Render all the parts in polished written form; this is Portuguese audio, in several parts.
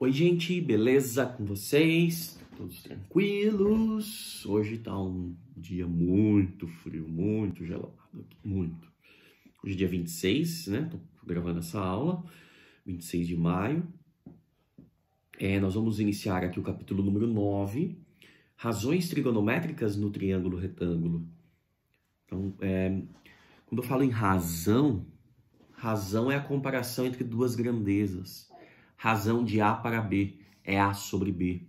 Oi, gente, beleza com vocês? Todos tranquilos? Hoje tá um dia muito frio, muito gelado aqui, muito. Hoje é dia 26, né? Tô gravando essa aula, 26 de maio. Nós vamos iniciar aqui o capítulo número 9, razões trigonométricas no triângulo retângulo. Então, quando eu falo em razão é a comparação entre duas grandezas. Razão de A para B é A sobre B.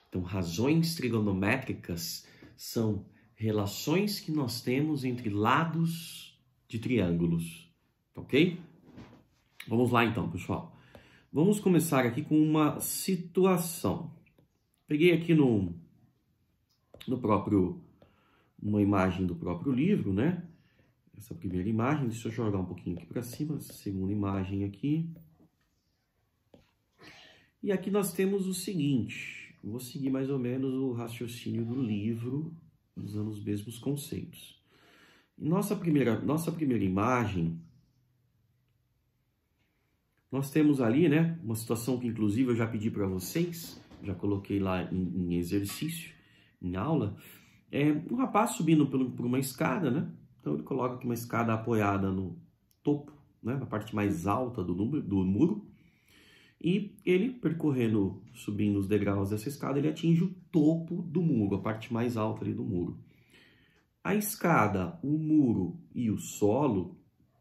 Então, razões trigonométricas são relações que nós temos entre lados de triângulos, ok? Vamos lá então, pessoal. Vamos começar aqui com uma situação. Peguei aqui uma imagem do próprio livro, né? Essa primeira imagem, deixa eu jogar um pouquinho aqui para cima, essa segunda imagem aqui. E aqui nós temos o seguinte, vou seguir mais ou menos o raciocínio do livro, usando os mesmos conceitos. Nossa primeira imagem, nós temos ali, né, uma situação que inclusive eu já pedi para vocês, já coloquei lá em exercício, em aula, um rapaz subindo por uma escada, né? Então ele coloca aqui uma escada apoiada no topo, né, na parte mais alta do muro. E ele, subindo os degraus dessa escada, ele atinge o topo do muro, a parte mais alta ali do muro. A escada, o muro e o solo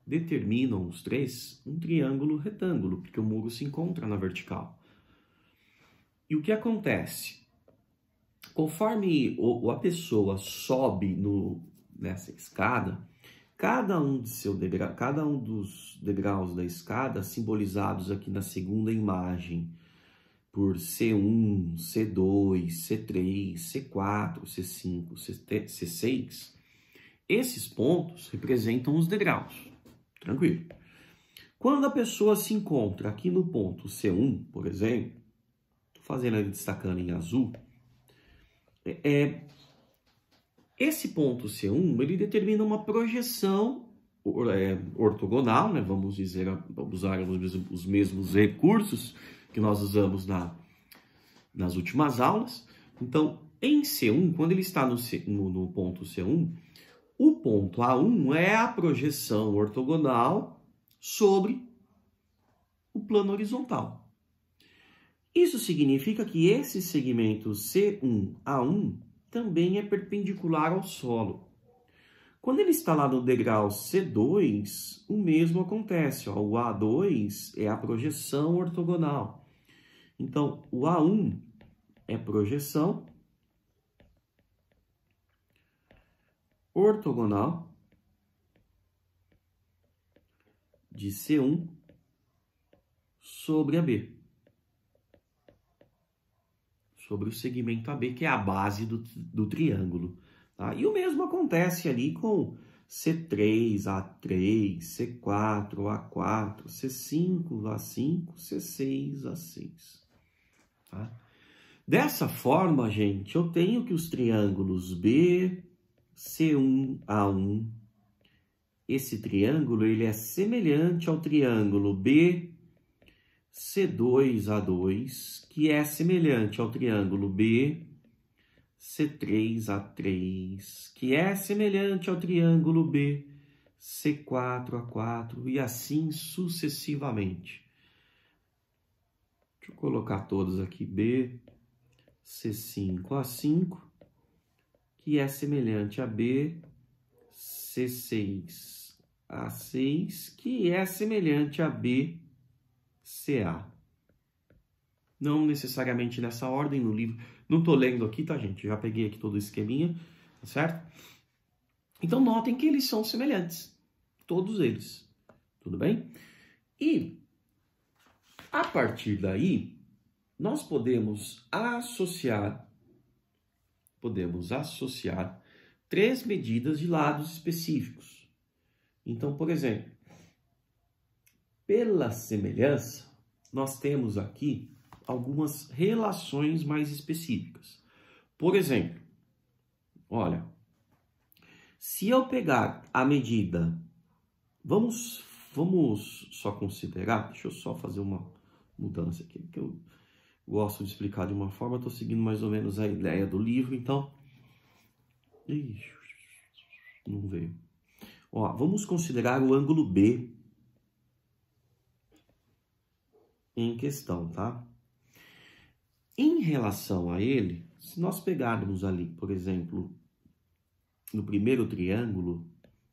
determinam, os três, um triângulo retângulo, porque o muro se encontra na vertical. E o que acontece? Conforme a pessoa sobe nessa escada, cada um dos degraus da escada, simbolizados aqui na segunda imagem, por C1, C2, C3, C4, C5, C6, esses pontos representam os degraus. Tranquilo. Quando a pessoa se encontra aqui no ponto C1, por exemplo, estou destacando em azul, esse ponto C1, ele determina uma projeção ortogonal, né? Vamos usar os mesmos recursos que nós usamos nas últimas aulas. Então, em C1, quando ele está no ponto C1, o ponto A1 é a projeção ortogonal sobre o plano horizontal. Isso significa que esse segmento C1A1 também é perpendicular ao solo. Quando ele está lá no degrau C2, o mesmo acontece. Ó, o A2 é a projeção ortogonal. Então, o A1 é projeção ortogonal de C1 sobre AB. Sobre o segmento AB, que é a base do triângulo. Tá? E o mesmo acontece ali com C3, A3, C4, A4, C5, A5, C6, A6. Tá? Dessa forma, gente, eu tenho que os triângulos B, C1, A1, esse triângulo ele é semelhante ao triângulo B, C2A2, que é semelhante ao triângulo B, C3A3, que é semelhante ao triângulo B, C4A4 e assim sucessivamente. Deixa eu colocar todos aqui, B, C5A5, que é semelhante a B, C6A6, que é semelhante a B, CA. Não necessariamente nessa ordem no livro. Não estou lendo aqui, tá, gente? Já peguei aqui todo o esqueminha, tá certo? Então, notem que eles são semelhantes. Todos eles. Tudo bem? E, a partir daí, nós podemos associar três medidas de lados específicos. Então, por exemplo, pela semelhança, nós temos aqui algumas relações mais específicas. Por exemplo, olha, se eu pegar a medida, vamos só considerar, deixa eu só fazer mudança aqui, que eu gosto de explicar de uma forma, estou seguindo mais ou menos a ideia do livro, então... Ixi, não veio. Ó, vamos considerar o ângulo B em questão, tá? Em relação a ele, se nós pegarmos ali, por exemplo, no primeiro triângulo,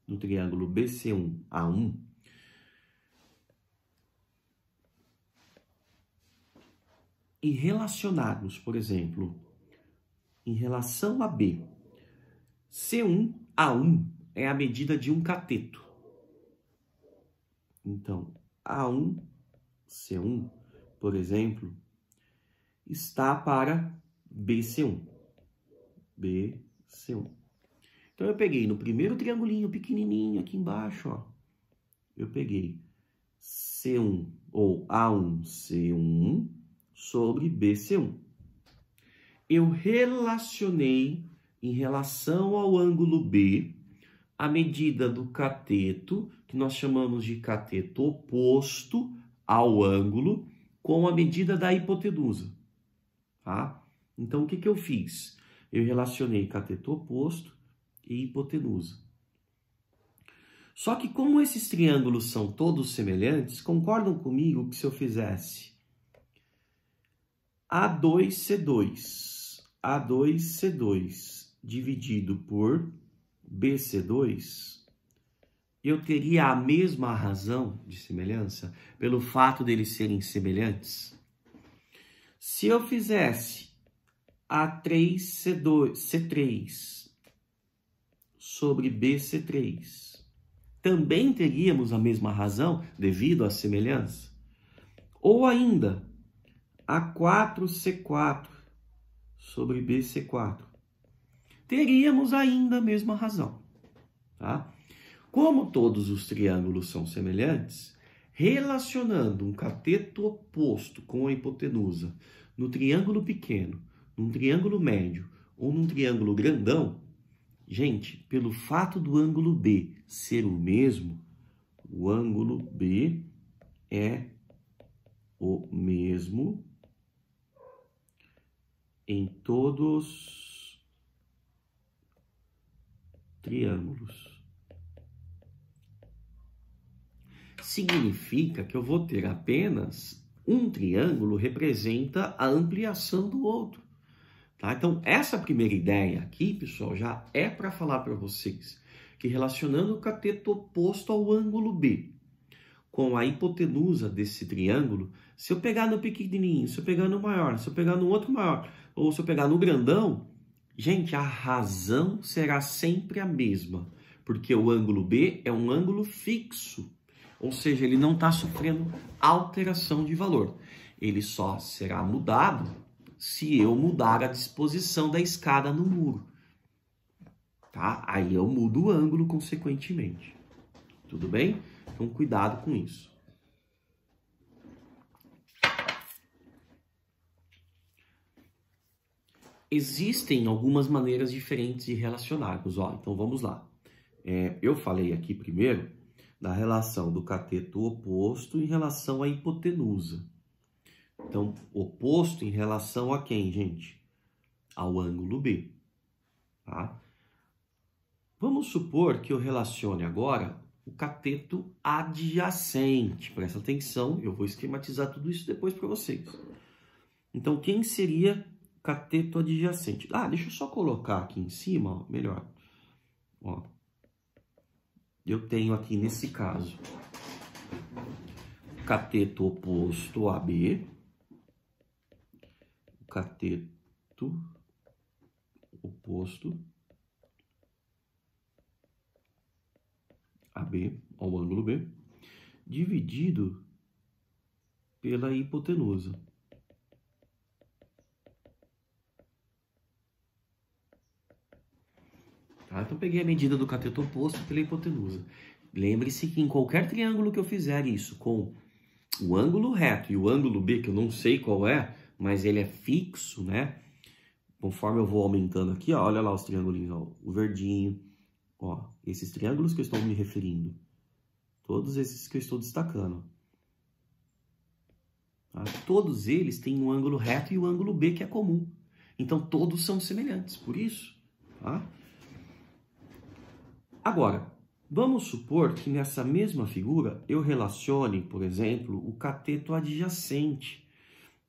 no triângulo BC1A1, e relacionarmos, por exemplo, em relação a B, C1A1 é a medida de um cateto. Então, A1, C1, por exemplo, está para BC1. BC1. Então, eu peguei no primeiro triangulinho pequenininho aqui embaixo, ó. Eu peguei C1 ou A1, C1 sobre BC1. Eu relacionei em relação ao ângulo B a medida do cateto, que nós chamamos de cateto oposto ao ângulo, com a medida da hipotenusa. Tá? Então, o que eu fiz? Eu relacionei cateto oposto e hipotenusa. Só que como esses triângulos são todos semelhantes, concordam comigo que se eu fizesse A2C2 dividido por BC2, eu teria a mesma razão de semelhança pelo fato deles serem semelhantes? Se eu fizesse A3C3 sobre BC3, também teríamos a mesma razão devido à semelhança? Ou ainda, A4C4 sobre BC4, teríamos ainda a mesma razão, tá? Como todos os triângulos são semelhantes, relacionando um cateto oposto com a hipotenusa no triângulo pequeno, num triângulo médio ou num triângulo grandão, gente, pelo fato do ângulo B ser o mesmo, o ângulo B é o mesmo em todos os triângulos. Significa que eu vou ter apenas um triângulo representa a ampliação do outro. Tá? Então, essa primeira ideia aqui, pessoal, já é para falar para vocês que relacionando o cateto oposto ao ângulo B com a hipotenusa desse triângulo, se eu pegar no pequenininho, se eu pegar no maior, se eu pegar no outro maior, ou se eu pegar no grandão, gente, a razão será sempre a mesma, porque o ângulo B é um ângulo fixo, ou seja, ele não está sofrendo alteração de valor. Ele só será mudado se eu mudar a disposição da escada no muro. Tá? Aí eu mudo o ângulo consequentemente. Tudo bem? Então, cuidado com isso. Existem algumas maneiras diferentes de relacionarmos. Ó, então, vamos lá. Eu falei aqui primeiro da relação do cateto oposto em relação à hipotenusa. Então, oposto em relação a quem, gente? Ao ângulo B. Tá? Vamos supor que eu relacione agora o cateto adjacente. Presta atenção, eu vou esquematizar tudo isso depois para vocês. Então, quem seria o cateto adjacente? Deixa eu só colocar aqui em cima, ó, melhor. Ó, eu tenho aqui, nesse caso, o cateto oposto a B, o cateto oposto a B, ao ângulo B, dividido pela hipotenusa. Tá? Então, peguei a medida do cateto oposto pela hipotenusa. Lembre-se que em qualquer triângulo que eu fizer isso com o ângulo reto e o ângulo B, que eu não sei qual é, mas ele é fixo, né? Conforme eu vou aumentando aqui, ó, olha lá os triângulos, ó, o verdinho, ó, esses triângulos que eu estou me referindo, todos esses que eu estou destacando. Tá? Tá? Todos eles têm um ângulo reto e o ângulo B que é comum. Então, todos são semelhantes, por isso. Tá? Agora, vamos supor que nessa mesma figura eu relacione, por exemplo, o cateto adjacente.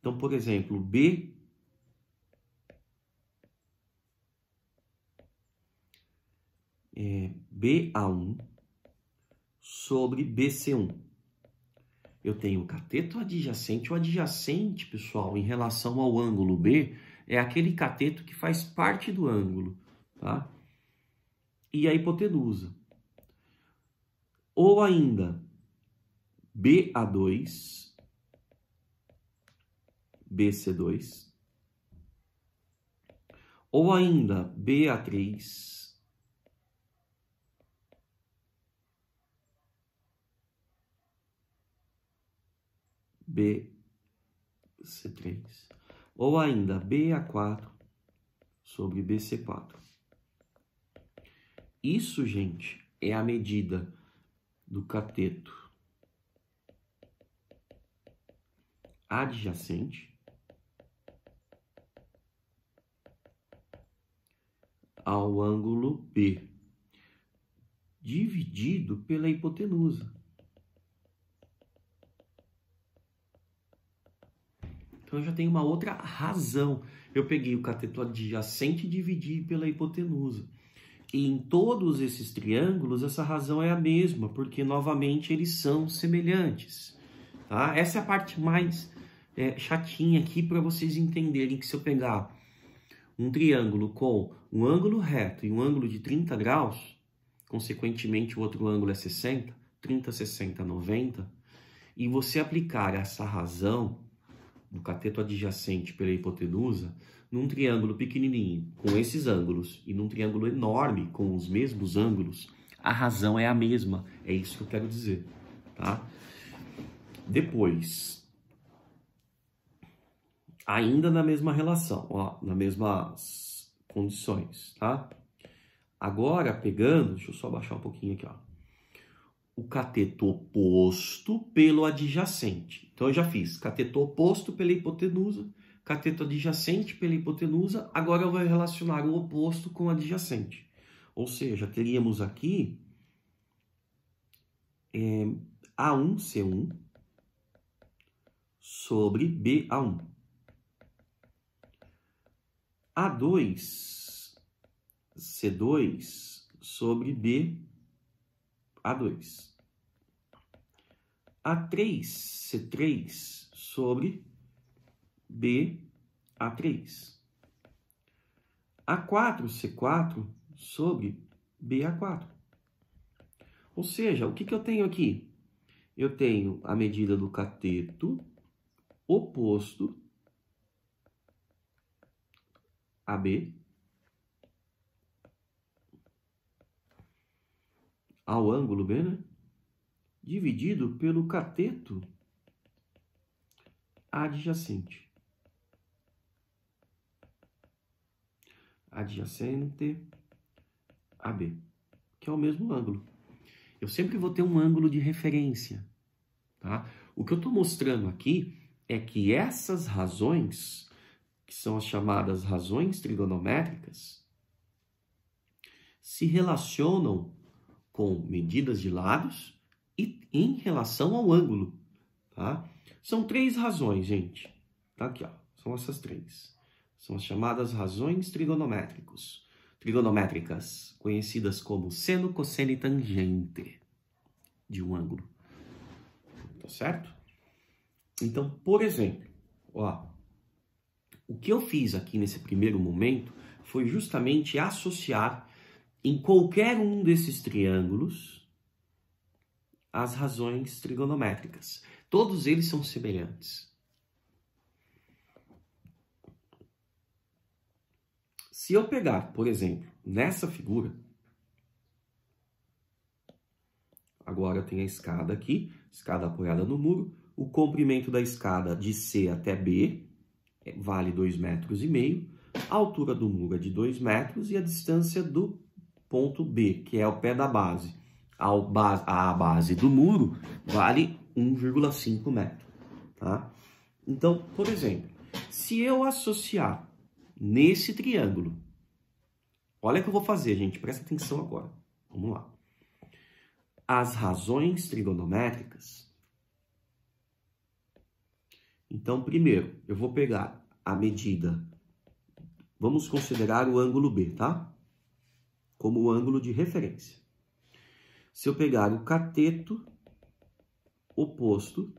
Então, por exemplo, BA1 sobre BC1. Eu tenho o cateto adjacente. O adjacente, pessoal, em relação ao ângulo B, é aquele cateto que faz parte do ângulo, tá? E a hipotenusa. Ou ainda, BA2, BC2. Ou ainda, BA3, BC3, ou ainda BA4 sobre BC4. Isso, gente, é a medida do cateto adjacente ao ângulo B, dividido pela hipotenusa. Então, eu já tenho uma outra razão. Eu peguei o cateto adjacente e dividi pela hipotenusa. E em todos esses triângulos, essa razão é a mesma, porque, novamente, eles são semelhantes. Tá? Essa é a parte mais chatinha aqui para vocês entenderem que se eu pegar um triângulo com um ângulo reto e um ângulo de 30 graus, consequentemente, o outro ângulo é 60, 30, 60, 90, e você aplicar essa razão do cateto adjacente pela hipotenusa num triângulo pequenininho com esses ângulos e num triângulo enorme com os mesmos ângulos, a razão é a mesma. É isso que eu quero dizer, tá? Depois, ainda na mesma relação, ó, nas mesmas condições, tá? Agora, pegando, deixa eu só baixar um pouquinho aqui, ó. O cateto oposto pelo adjacente. Então, eu já fiz cateto oposto pela hipotenusa, cateto adjacente pela hipotenusa. Agora, eu vou relacionar o oposto com o adjacente. Ou seja, teríamos aqui A1C1 sobre BA1. A2C2 sobre BA2. A3C3 sobre BA3. A4C4 sobre BA4. Ou seja, o que eu tenho aqui? Eu tenho a medida do cateto oposto a B ao ângulo B, né? Dividido pelo cateto adjacente. Adjacente a B, que é o mesmo ângulo. Eu sempre vou ter um ângulo de referência, tá? O que eu estou mostrando aqui é que essas razões, que são as chamadas razões trigonométricas, se relacionam com medidas de lados e em relação ao ângulo, tá? São três razões, gente. Tá aqui, ó. São essas três. São as chamadas razões trigonométricas, conhecidas como seno, cosseno e tangente de um ângulo. Tá certo? Então, por exemplo, ó, o que eu fiz aqui nesse primeiro momento foi justamente associar em qualquer um desses triângulos as razões trigonométricas. Todos eles são semelhantes. Se eu pegar, por exemplo, nessa figura, agora eu tenho a escada aqui, escada apoiada no muro, o comprimento da escada de C até B vale 2,5 metros, a altura do muro é de 2 metros e a distância do ponto B, que é o pé da base, a base do muro vale 1,5 metro, tá? Então, por exemplo, se eu associar nesse triângulo, olha o que eu vou fazer, gente, presta atenção agora. Vamos lá. As razões trigonométricas. Então, primeiro, eu vou pegar a medida. Vamos considerar o ângulo B, tá? Como o ângulo de referência. Se eu pegar o cateto oposto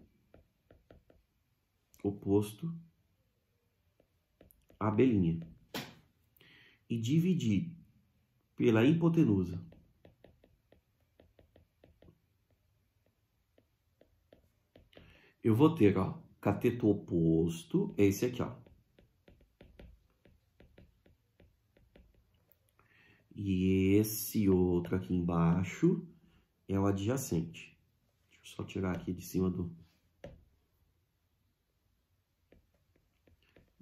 à belinha e dividir pela hipotenusa, eu vou ter, ó, cateto oposto, esse aqui, ó. E esse outro aqui embaixo é o adjacente. Deixa eu só tirar aqui de cima do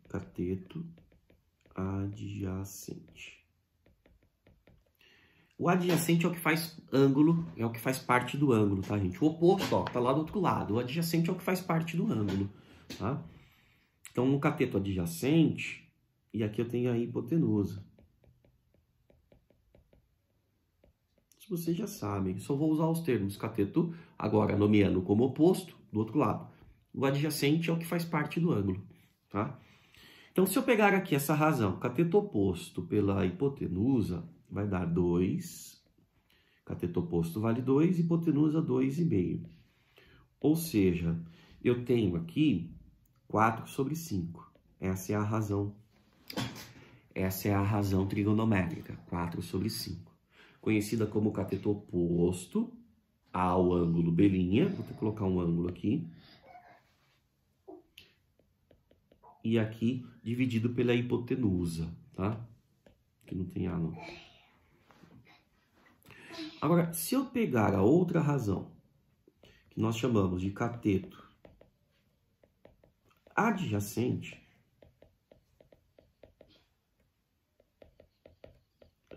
cateto adjacente. O adjacente é o que faz ângulo, é o que faz parte do ângulo, tá, gente? O oposto, ó, tá lá do outro lado. O adjacente é o que faz parte do ângulo, tá? Então, no cateto adjacente, e aqui eu tenho a hipotenusa. Isso vocês já sabem, só vou usar os termos cateto, agora nomeando como oposto, do outro lado. O adjacente é o que faz parte do ângulo, tá? Então, se eu pegar aqui essa razão, cateto oposto pela hipotenusa, vai dar 2. Cateto oposto vale 2, hipotenusa 2,5. Ou seja, eu tenho aqui 4 sobre 5. Essa é a razão. Essa é a razão trigonométrica, 4 sobre 5. Conhecida como cateto oposto ao ângulo belinha. Vou ter que colocar um ângulo aqui. E aqui dividido pela hipotenusa, tá? Que não tem A, não. Agora, se eu pegar a outra razão, que nós chamamos de cateto adjacente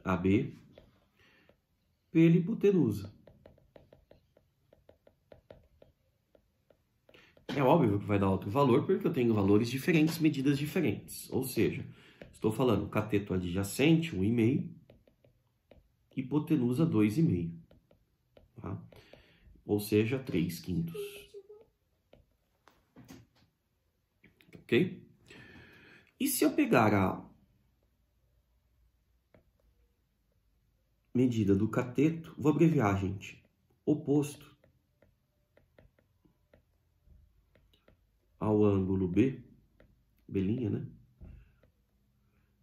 a B pela hipotenusa. É óbvio que vai dar outro valor, porque eu tenho valores diferentes, medidas diferentes. Ou seja, estou falando cateto adjacente, 1,5, hipotenusa, 2,5. Tá? Ou seja, 3/5. Ok? E se eu pegar a medida do cateto, vou abreviar, gente, oposto ao ângulo B, belinha, né?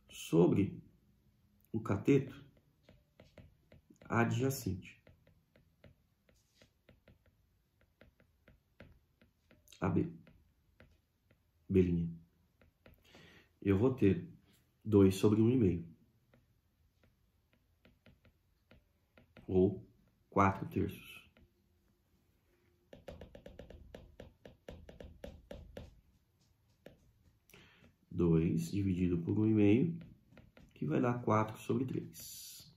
Sobre o cateto adjacente a B, belinha. Eu vou ter 2 sobre 1,5. Ou 4/3. Dois dividido por 1,5, que vai dar 4 sobre 3.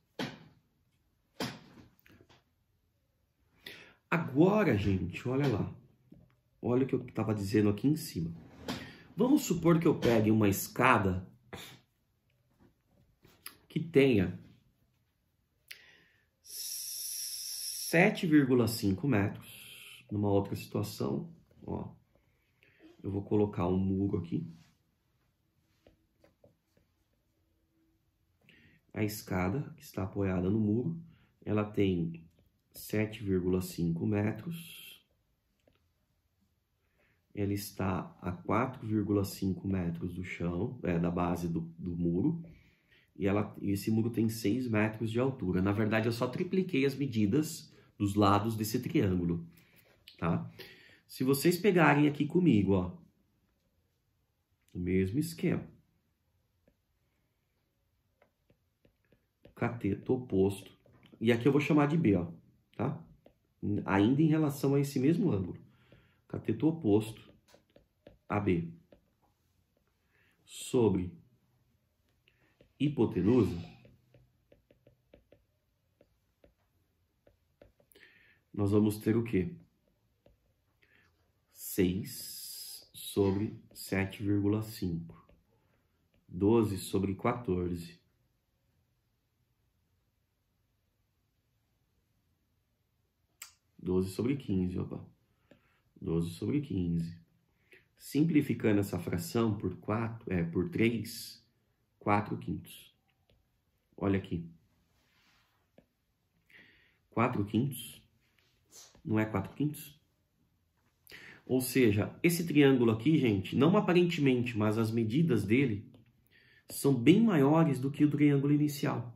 Agora, gente, olha lá. Olha o que eu estava dizendo aqui em cima. Vamos supor que eu pegue uma escada que tenha 7,5 metros. Numa outra situação, ó, eu vou colocar um muro aqui. A escada, que está apoiada no muro, ela tem 7,5 metros. Ela está a 4,5 metros do chão, da base do muro. E esse muro tem 6 metros de altura. Na verdade, eu só tripliquei as medidas dos lados desse triângulo, tá? Se vocês pegarem aqui comigo, ó, o mesmo esquema. Cateto oposto. E aqui eu vou chamar de B, ó, tá? Ainda em relação a esse mesmo ângulo. Cateto oposto a B sobre hipotenusa, nós vamos ter o quê? 6 sobre 7,5. 12 sobre 14. 12 sobre 15, opa. 12 sobre 15. Simplificando essa fração por 3, 4 quintos. Olha aqui. 4 quintos. Não é 4 quintos? Ou seja, esse triângulo aqui, gente, não aparentemente, mas as medidas dele são bem maiores do que o triângulo inicial.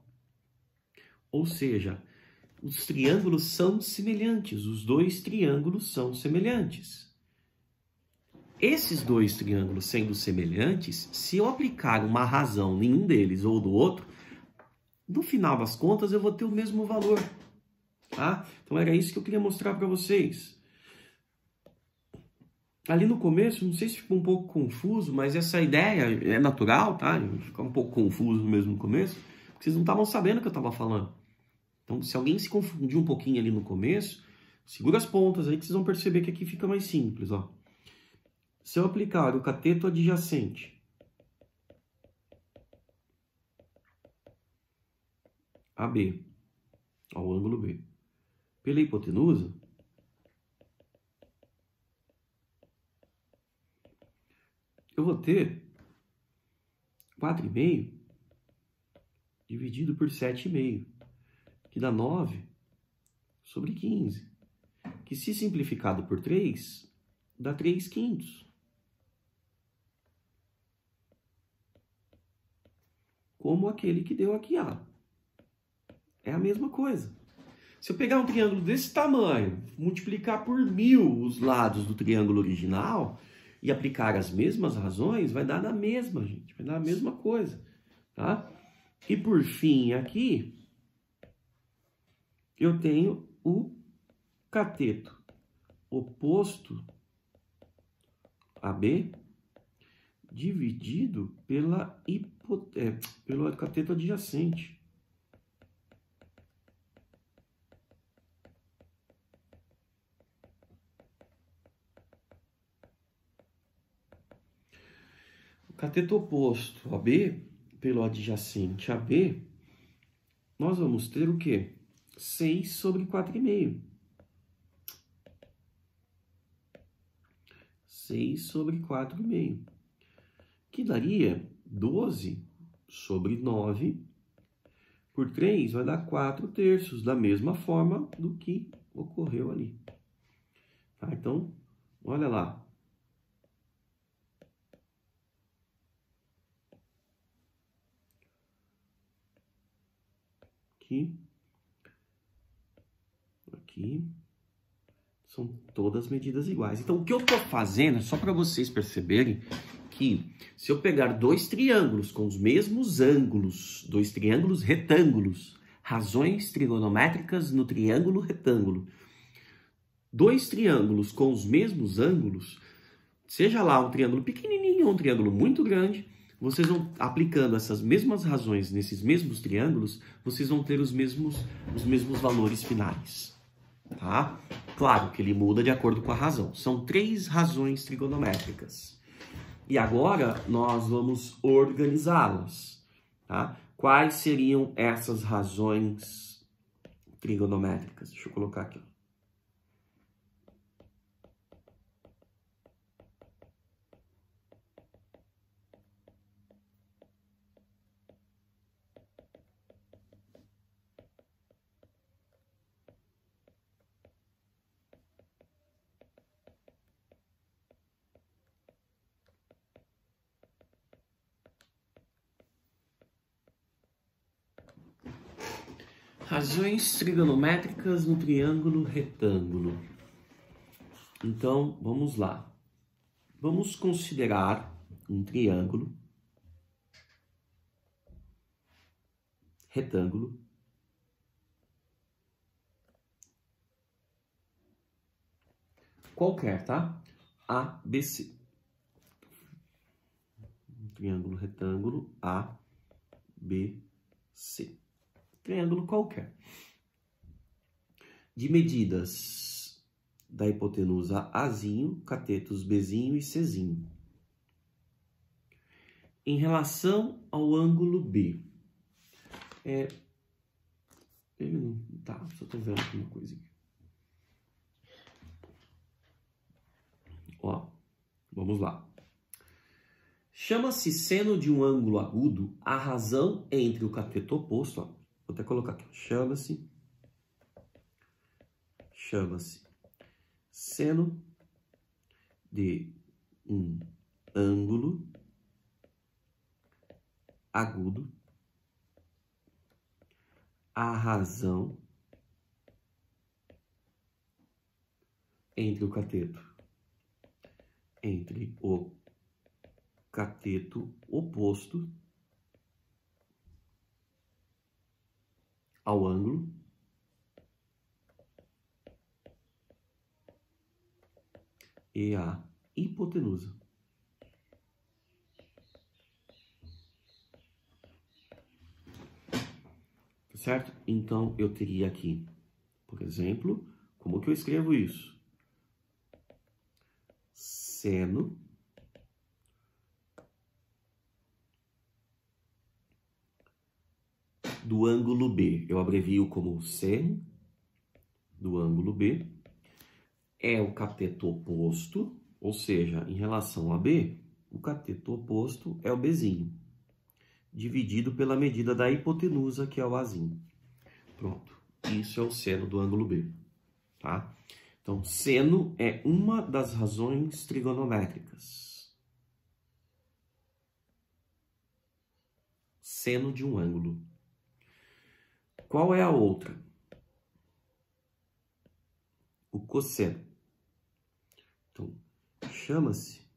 Ou seja, os triângulos são semelhantes, os dois triângulos são semelhantes. Esses dois triângulos sendo semelhantes, se eu aplicar uma razão em um deles ou do outro, no final das contas eu vou ter o mesmo valor. Tá? Então era isso que eu queria mostrar para vocês. Ali no começo, não sei se ficou um pouco confuso, mas essa ideia é natural, tá? Ficar um pouco confuso mesmo no começo, porque vocês não estavam sabendo o que eu estava falando. Então, se alguém se confundir um pouquinho ali no começo, segura as pontas aí que vocês vão perceber que aqui fica mais simples, ó. Se eu aplicar o cateto adjacente AB ao ângulo B pela hipotenusa, eu vou ter 4,5 dividido por 7,5, que dá 9 sobre 15, que se simplificado por 3, dá 3 quintos. Como aquele que deu aqui, ó. É a mesma coisa. Se eu pegar um triângulo desse tamanho, multiplicar por 1000 os lados do triângulo original e aplicar as mesmas razões, vai dar na mesma, gente. Vai dar a mesma coisa, tá? E por fim, aqui, eu tenho o cateto oposto AB dividido pelo cateto adjacente. O cateto oposto AB pelo adjacente AB, nós vamos ter o quê? 6 sobre 4,5. 6 sobre 4,5. Que daria 12 sobre 9 por 3 vai dar 4/3, da mesma forma do que ocorreu ali. Tá? Então, olha lá. Aqui. São todas medidas iguais. Então, o que eu estou fazendo, só para vocês perceberem, que se eu pegar dois triângulos com os mesmos ângulos, dois triângulos retângulos, razões trigonométricas no triângulo retângulo, dois triângulos com os mesmos ângulos, seja lá um triângulo pequenininho ou um triângulo muito grande, vocês vão, aplicando essas mesmas razões nesses mesmos triângulos, vocês vão ter os mesmos valores finais, tá? Claro que ele muda de acordo com a razão. São 3 razões trigonométricas. E agora nós vamos organizá-las, tá? Quais seriam essas razões trigonométricas? Deixa eu colocar aqui. Razões trigonométricas no triângulo retângulo. Então, vamos lá. Vamos considerar um triângulo retângulo qualquer, tá? ABC. Um triângulo retângulo ABC. Triângulo qualquer. De medidas da hipotenusa Azinho, catetos Bzinho e Czinho. Em relação ao ângulo B, tá, só tô vendo aqui uma coisa aqui. Ó, vamos lá. Chama-se seno de um ângulo agudo a razão entre o cateto oposto, ó, vou até colocar aqui, chama-se seno de um ângulo agudo a razão entre o cateto oposto ao ângulo e a hipotenusa. Certo? Então, eu teria aqui, por exemplo, como que eu escrevo isso? Seno do ângulo B. Eu abrevio como seno do ângulo B. É o cateto oposto, ou seja, em relação a B, o cateto oposto é o Bzinho, dividido pela medida da hipotenusa, que é o Azinho. Pronto. Isso é o seno do ângulo B, tá? Então, seno é uma das razões trigonométricas. Seno de um ângulo. Qual é a outra? O cosseno. Então, chama-se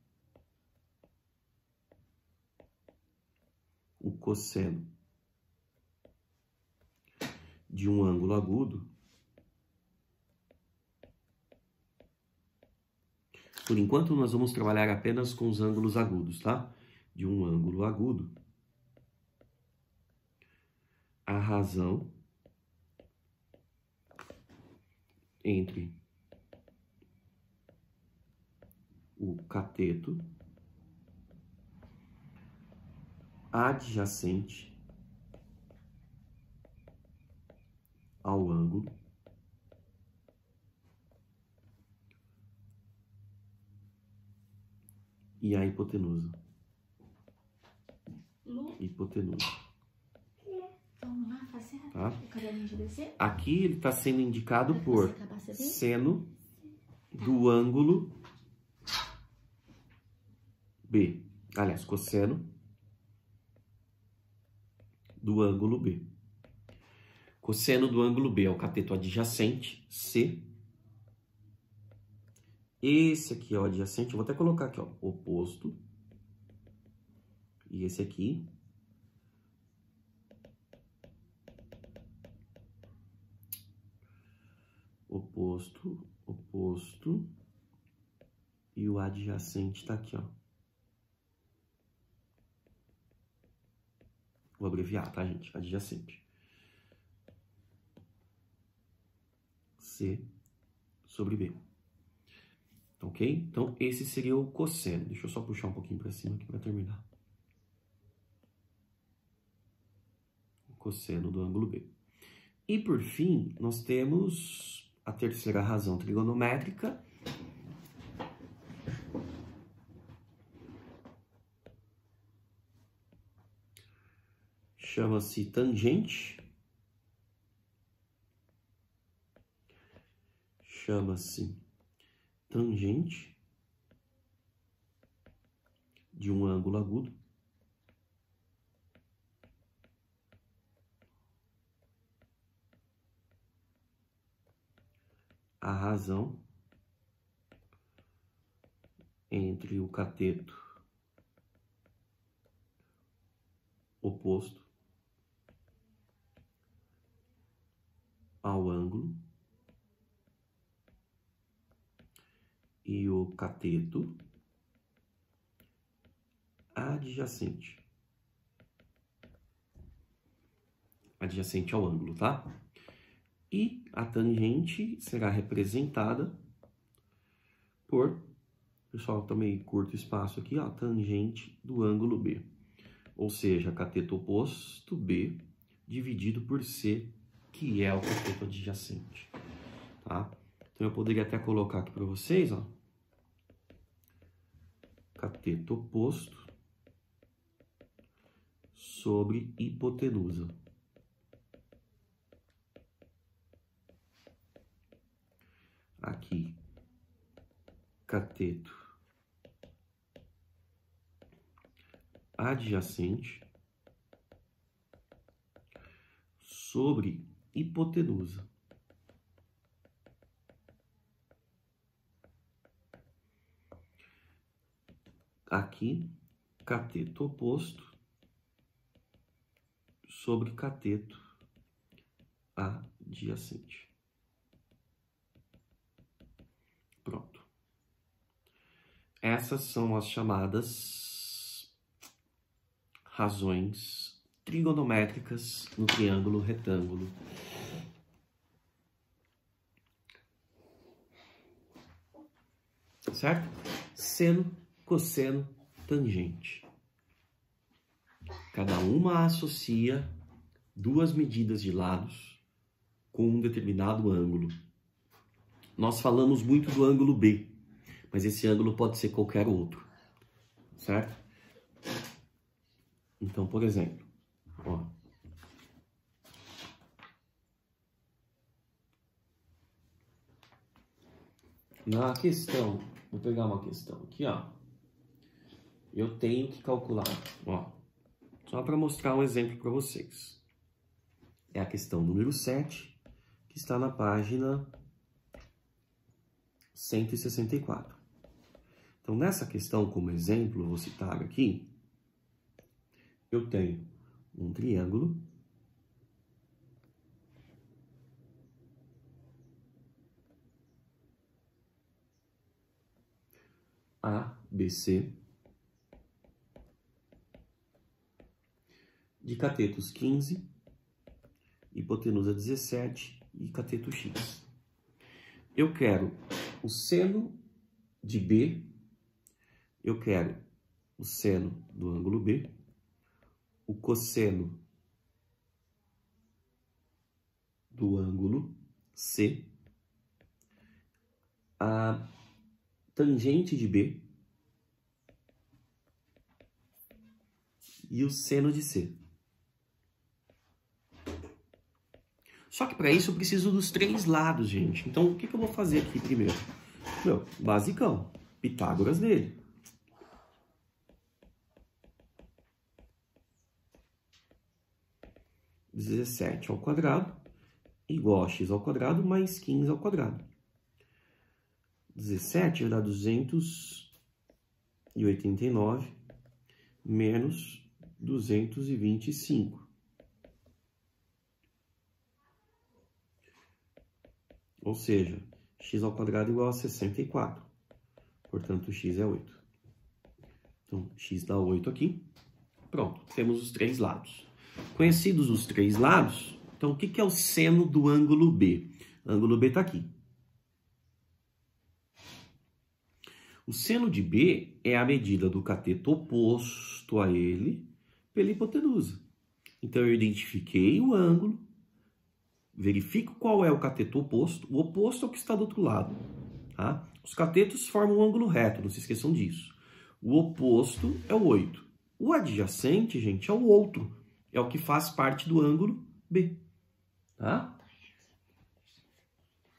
o cosseno de um ângulo agudo. Por enquanto, nós vamos trabalhar apenas com os ângulos agudos, tá? De um ângulo agudo, a razão entre o cateto adjacente ao ângulo e a hipotenusa. Hipotenusa. Vamos lá, fazer tá? O caderninho de descer. Aqui ele está sendo indicado por seno do ângulo B. Aliás, cosseno do ângulo B. Cosseno do ângulo B é o cateto adjacente, C. Esse aqui é o adjacente, eu vou até colocar aqui, ó, oposto. E esse aqui, oposto, oposto. E o adjacente tá aqui, ó. Vou abreviar, tá, gente? Adjacente. C sobre B. Ok? Então, esse seria o cosseno. Deixa eu só puxar um pouquinho para cima aqui para terminar. O cosseno do ângulo B. E, por fim, nós temos a terceira razão trigonométrica. Chama-se tangente. Chama-se tangente de um ângulo agudo a razão entre o cateto oposto ao ângulo e o cateto adjacente ao ângulo, tá? E a tangente será representada por, pessoal, também curto espaço aqui, ó, tangente do ângulo B. Ou seja, cateto oposto B dividido por C, que é o cateto adjacente, tá? Então, eu poderia até colocar aqui para vocês, ó, cateto oposto sobre hipotenusa. Aqui, cateto adjacente sobre hipotenusa. Aqui, cateto oposto sobre cateto adjacente. Pronto. Essas são as chamadas razões trigonométricas no triângulo retângulo. Certo? Seno, cosseno, tangente. Cada uma associa duas medidas de lados com um determinado ângulo. Nós falamos muito do ângulo B, mas esse ângulo pode ser qualquer outro, certo? Então, por exemplo, ó, na questão, vou pegar uma questão aqui, ó, eu tenho que calcular, ó, só para mostrar um exemplo para vocês. É a questão número 7, que está na página 164. Então, nessa questão, como exemplo, vou citar aqui, eu tenho um triângulo ABC de catetos 15, hipotenusa 17 e cateto X. Eu quero o seno de B, eu quero o seno do ângulo B, o cosseno do ângulo C, a tangente de B e o seno de C. Só que para isso eu preciso dos três lados, gente. Então, o que eu vou fazer aqui primeiro? Meu, basicão, Pitágoras nele. (17 ao quadrado igual a x ao quadrado mais 15 ao quadrado. 17 vai dar 289 menos 225. Ou seja, x ao quadrado igual a 64. Portanto, x é 8. Então, x dá 8 aqui. Pronto, temos os três lados. Conhecidos os três lados, então o que é o seno do ângulo B? O ângulo B está aqui. O seno de B é a medida do cateto oposto a ele pela hipotenusa. Então, eu identifiquei o ângulo, verifico qual é o cateto oposto. O oposto é o que está do outro lado. Tá? Os catetos formam um ângulo reto, não se esqueçam disso. O oposto é o 8. O adjacente, gente, é o outro. É o que faz parte do ângulo B. Tá?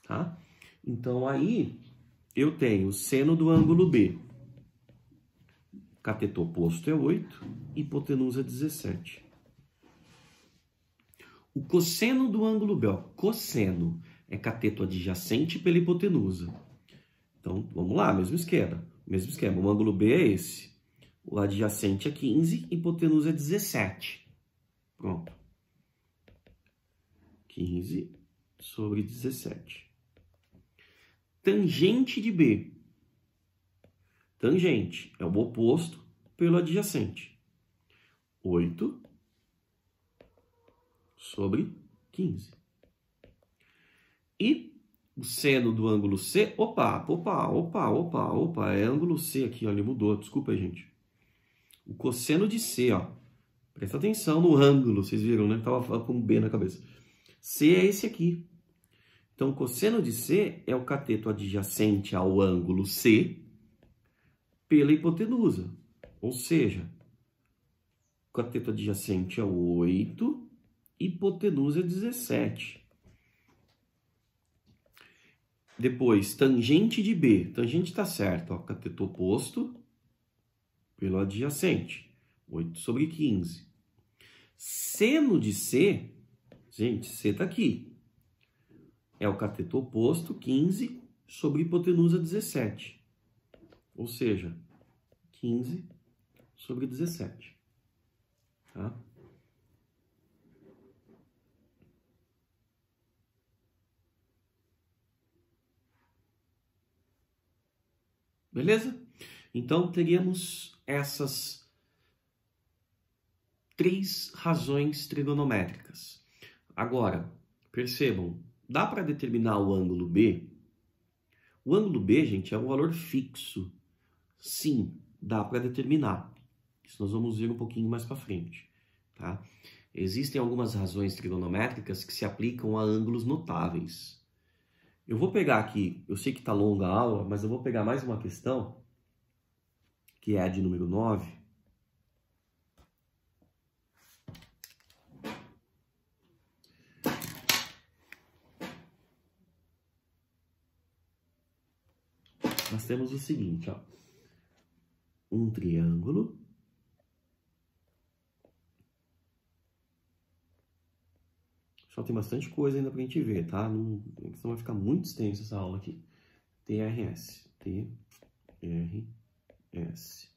Tá? Então, aí, eu tenho o seno do ângulo B. Cateto oposto é 8, hipotenusa 17. O cosseno do ângulo B, ó, cosseno, é cateto adjacente pela hipotenusa. Então, vamos lá, mesmo esquema. Mesmo esquema, o ângulo B é esse. O adjacente é 15, hipotenusa é 17. Pronto. 15 sobre 17. Tangente de B. Tangente é o oposto pelo adjacente. 8 sobre 15. E o seno do ângulo C. Opa, é ângulo C aqui, ó, ele mudou, desculpa, gente. O cosseno de C, ó. Presta atenção no ângulo, vocês viram, né? Tava com um B na cabeça. C é esse aqui. Então, o cosseno de C é o cateto adjacente ao ângulo C pela hipotenusa. Ou seja, o cateto adjacente é 8, hipotenusa é 17. Depois, tangente de B. Tangente está certo, ó. Cateto oposto pelo adjacente. 8 sobre 15. Seno de C, gente, C está aqui. É o cateto oposto, 15 sobre hipotenusa 17. Ou seja, 15 sobre 17. Tá? Beleza? Então, teríamos essas 3 razões trigonométricas. Agora, percebam, dá para determinar o ângulo B? O ângulo B, gente, é um valor fixo. Sim, dá para determinar. Isso nós vamos ver um pouquinho mais para frente. Tá? Existem algumas razões trigonométricas que se aplicam a ângulos notáveis. Eu vou pegar aqui, eu sei que está longa a aula, mas eu vou pegar mais uma questão, que é a de número 9. Nós temos o seguinte, ó. Um triângulo. Só tem bastante coisa ainda pra gente ver, tá? Não, senão vai ficar muito extensa essa aula aqui. TRS. TRS.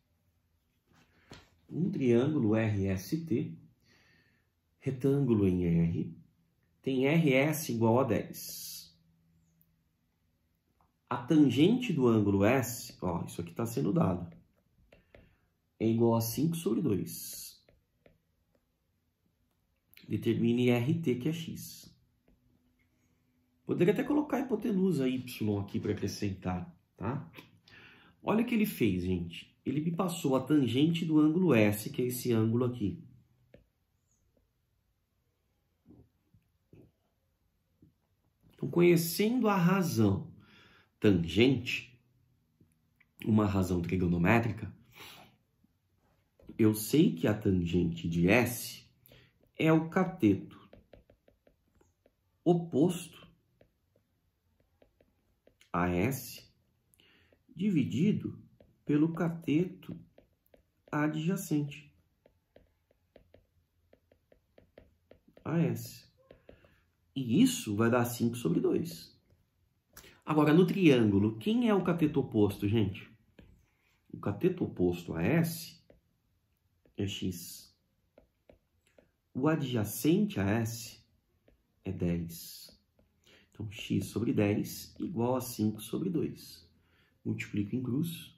Um triângulo RST, retângulo em R, tem RS igual a 10. A tangente do ângulo S, ó, isso aqui está sendo dado, é igual a 5 sobre 2. Determine RT, que é X. Poderia até colocar a hipotenusa Y aqui para acrescentar, tá? Olha o que ele fez, gente. Ele me passou a tangente do ângulo S, que é esse ângulo aqui. Então, conhecendo a razão tangente, uma razão trigonométrica, eu sei que a tangente de S é o cateto oposto a S dividido pelo cateto adjacente a S. E isso vai dar 5 sobre 2. Agora, no triângulo, quem é o cateto oposto, gente? O cateto oposto a S é X. O adjacente a S é 10. Então, X sobre 10 igual a 5 sobre 2. Multiplico em cruz.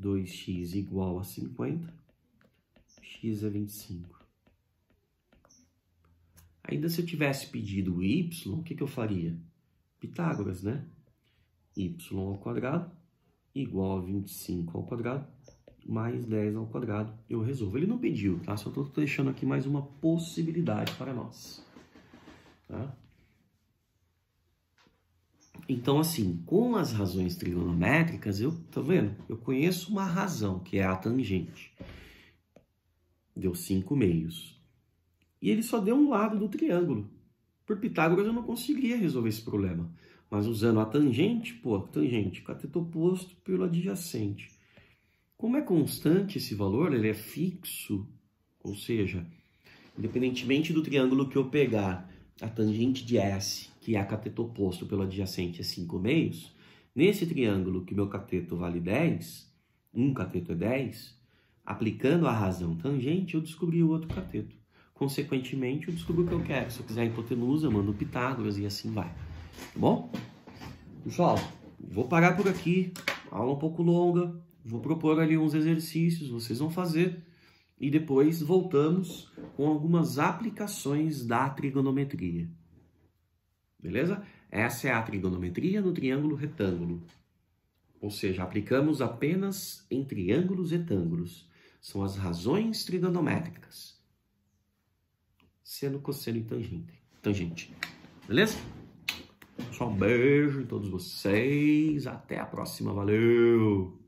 2x igual a 50. X é 25. Ainda se eu tivesse pedido o y, o que eu faria? Pitágoras, né? Y ao quadrado igual a 25 ao quadrado mais 10 ao quadrado. Eu resolvo. Ele não pediu, tá? Só estou deixando aqui mais uma possibilidade para nós. Tá? Então, assim, com as razões trigonométricas, tá vendo? Eu conheço uma razão, que é a tangente. Deu 5 meios. E ele só deu um lado do triângulo. Por Pitágoras eu não conseguiria resolver esse problema. Mas usando a tangente, tangente, cateto oposto pelo adjacente. Como é constante esse valor, ele é fixo, ou seja, independentemente do triângulo que eu pegar, a tangente de S, que é a cateto oposto pelo adjacente, é 5 meios, nesse triângulo que meu cateto vale 10, um cateto é 10, aplicando a razão tangente, eu descobri o outro cateto. Consequentemente, eu descubro o que eu quero. Se eu quiser a hipotenusa, eu mando Pitágoras e assim vai. Tá bom? Pessoal, vou parar por aqui. Aula um pouco longa. Vou propor ali uns exercícios, vocês vão fazer. E depois voltamos com algumas aplicações da trigonometria. Beleza? Essa é a trigonometria no triângulo retângulo. Ou seja, aplicamos apenas em triângulos retângulos. São as razões trigonométricas. Seno, cosseno e tangente. Beleza? Só um beijo em todos vocês. Até a próxima. Valeu!